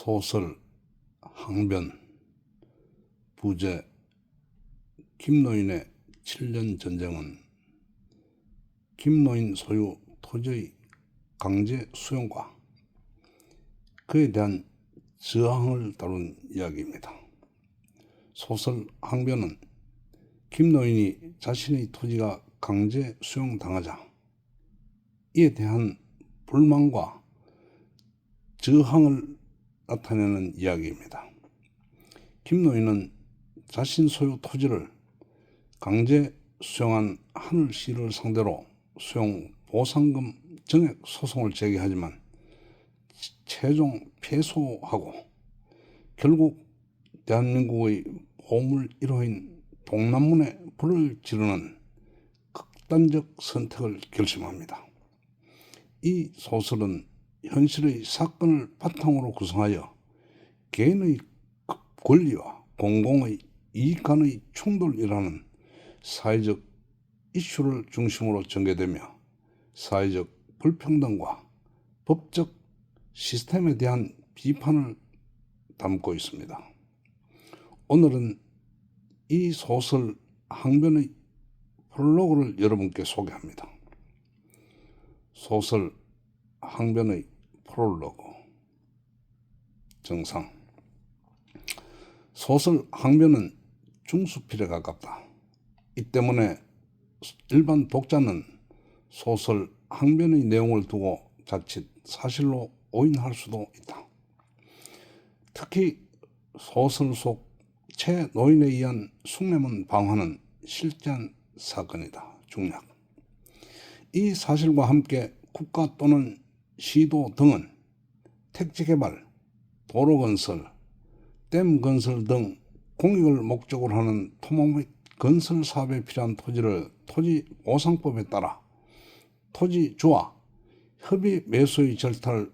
소설 항변 부제 김노인의 7년 전쟁은 김노인 소유 토지의 강제 수용과 그에 대한 저항을 다룬 이야기입니다. 소설 항변은 김노인이 자신의 토지가 강제 수용당하자 이에 대한 불만과 저항을 나타내는 이야기입니다. 김노인은 자신 소유 토지를 강제 수용한 하늘시를 상대로 수용 보상금 증액 소송을 제기하지만 최종 패소하고 결국 대한민국의 보물 1호인 동남문에 불을 지르는 극단적 선택을 결심합니다. 이 소설은 현실의 사건을 바탕으로 구성하여 개인의 권리와 공공의 이익 간의 충돌이라는 사회적 이슈를 중심으로 전개되며 사회적 불평등과 법적 시스템에 대한 비판을 담고 있습니다. 오늘은 이 소설 항변의 프롤로그를 여러분께 소개합니다. 소설 항변의 프롤로그 정상. 소설 항변은 중수필에 가깝다. 이 때문에 일반 독자는 소설 항변의 내용을 두고 자칫 사실로 오인할 수도 있다. 특히 소설 속 최노인에 의한 숭례문 방화는 실제한 사건이다. 중략. 이 사실과 함께 국가 또는 시도 등은 택지개발, 도로건설, 댐 건설 등 공익을 목적으로 하는 토목 및 건설 사업에 필요한 토지를 토지보상법에 따라 토지주와 협의 매수의 절차를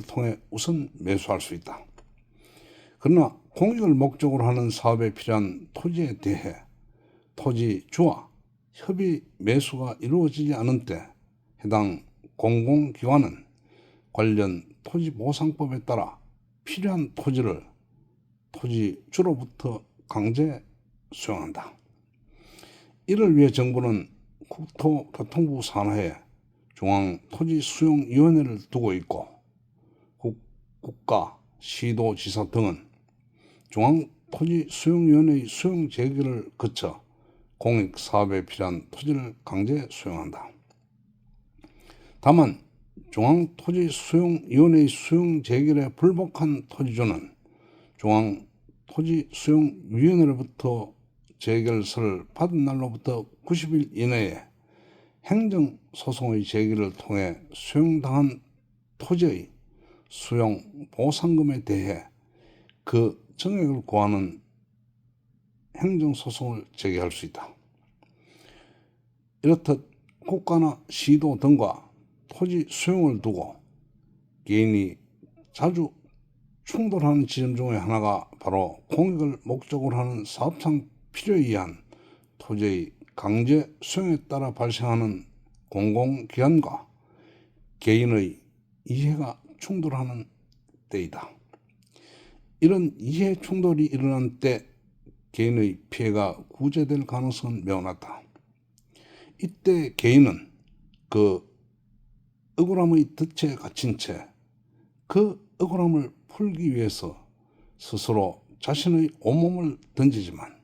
통해 우선 매수할 수 있다. 그러나 공익을 목적으로 하는 사업에 필요한 토지에 대해 토지주와 협의 매수가 이루어지지 않은 때 해당 공공기관은 관련 토지보상법에 따라 필요한 토지를 토지주로부터 강제 수용한다. 이를 위해 정부는 국토교통부 산하에 중앙토지수용위원회를 두고 있고 국가, 시도지사 등은 중앙토지수용위원회의 수용 제기를 거쳐 공익사업에 필요한 토지를 강제 수용한다. 다만 중앙토지수용위원회의 수용 제기에 불복한 토지주는 중앙토지수용위원회로부터 재결서를 받은 날로부터 90일 이내에 행정소송의 제기를 통해 수용당한 토지의 수용 보상금에 대해 그 증액을 구하는 행정소송을 제기할 수 있다. 이렇듯 국가나 시도 등과 토지 수용을 두고 개인이 자주 충돌하는 지점 중에 하나가 바로 공익을 목적으로 하는 사업상 필요에 의한 토지의 강제 수용에 따라 발생하는 공공기관과 개인의 이해가 충돌하는 때이다. 이런 이해 충돌이 일어난 때 개인의 피해가 구제될 가능성은 매우 낮다. 이때 개인은 그 억울함의 덫에 갇힌 채 그 억울함을 풀기 위해서 스스로 자신의 온몸을 던지지만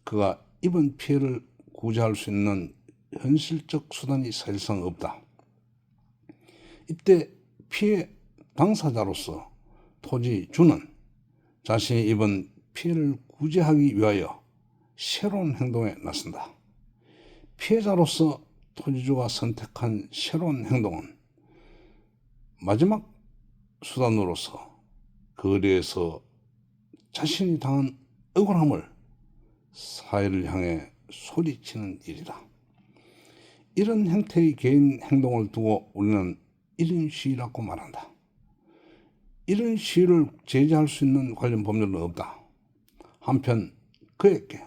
그가 입은 피해를 구제할 수 있는 현실적 수단이 사실상 없다. 이때 피해 당사자로서 토지주는 자신이 입은 피해를 구제하기 위하여 새로운 행동에 나선다. 피해자로서 토지주가 선택한 새로운 행동은 마지막 수단으로서 거리에서 자신이 당한 억울함을 사회를 향해 소리치는 일이다. 이런 형태의 개인 행동을 두고 우리는 1인 시위라고 말한다. 이런 시위를 제재할 수 있는 관련 법률은 없다. 한편 그에게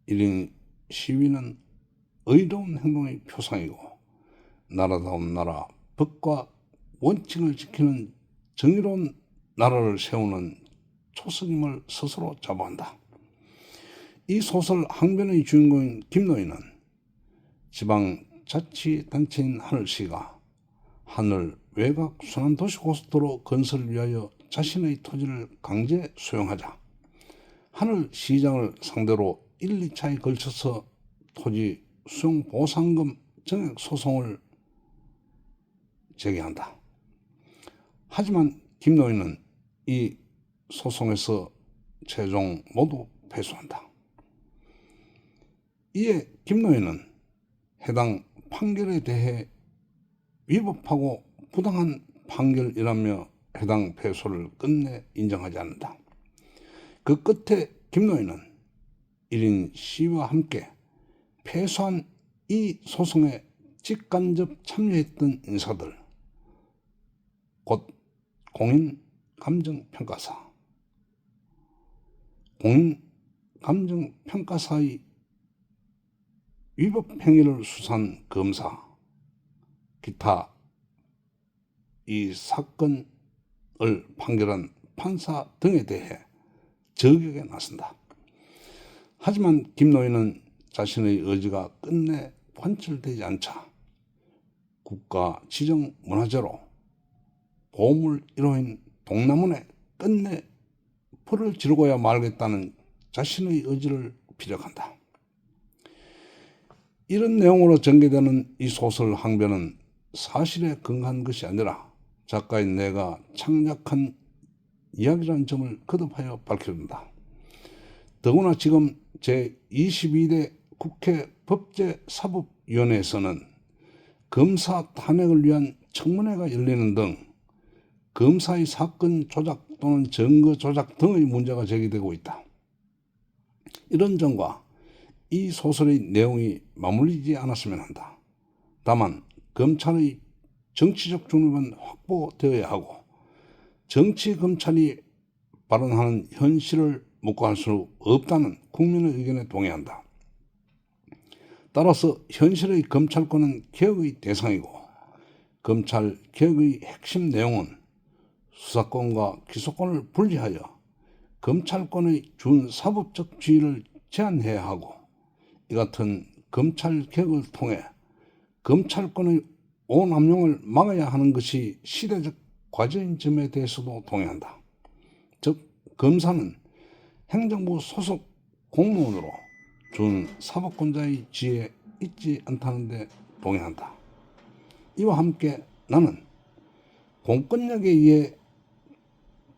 1인 시위는 의로운 행동의 표상이고 나라다운 나라, 법과 원칙을 지키는 정의로운 나라를 세우는 초석임을 스스로 자부한다. 이 소설 항변의 주인공인 김노인은 지방자치단체인 하늘시가 하늘 외곽 순환도시고속도로 건설을 위하여 자신의 토지를 강제 수용하자 하늘시장을 상대로 1, 2차에 걸쳐서 토지 수용 보상금 증액 소송을 제기한다. 하지만 김노인은 이 소송에서 최종 모두 패소한다. 이에 김노인은 해당 판결에 대해 위법하고 부당한 판결이라며 해당 패소를 끝내 인정하지 않는다. 그 끝에 김노인은 1인 시위와 함께 패소한 이 소송에 직간접 참여했던 인사들, 곧 공인감정평가사, 공인감정평가사의 위법 행위를 수사한 검사, 기타 이 사건을 판결한 판사 등에 대해 저격에 나선다. 하지만 김노인은 자신의 의지가 끝내 관철되지 않자 국가 지정 문화재로 보물 1호인 동남원에 끝내 불을 지르고야 말겠다는 자신의 의지를 피력한다. 이런 내용으로 전개되는 이 소설 항변은 사실에 근거한 것이 아니라 작가인 내가 창작한 이야기라는 점을 거듭하여 밝혀준다. 더구나 지금 제22대 국회 법제사법위원회에서는 검사 탄핵을 위한 청문회가 열리는 등 검사의 사건 조작 또는 증거 조작 등의 문제가 제기되고 있다. 이런 점과 이 소설의 내용이 맞물리지 않았으면 한다. 다만 검찰의 정치적 중립은 확보되어야 하고 정치 검찰이 발언하는 현실을 묵과할 수 없다는 국민의 의견에 동의한다. 따라서 현실의 검찰권은 개혁의 대상이고 검찰 개혁의 핵심 내용은 수사권과 기소권을 분리하여 검찰권의 준사법적 지위를 제한해야 하고 이 같은 검찰 개혁을 통해 검찰권의 오남용을 막아야 하는 것이 시대적 과제인 점에 대해서도 동의한다. 즉 검사는 행정부 소속 공무원으로 준사법권자의 지위에 있지 않다는 데 동의한다. 이와 함께 나는 공권력에 의해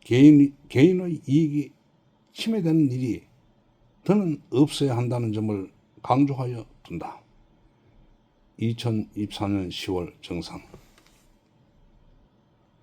개인의 이익이 침해되는 일이 더는 없어야 한다는 점을 강조하여 둔다. 2024년 10월 정상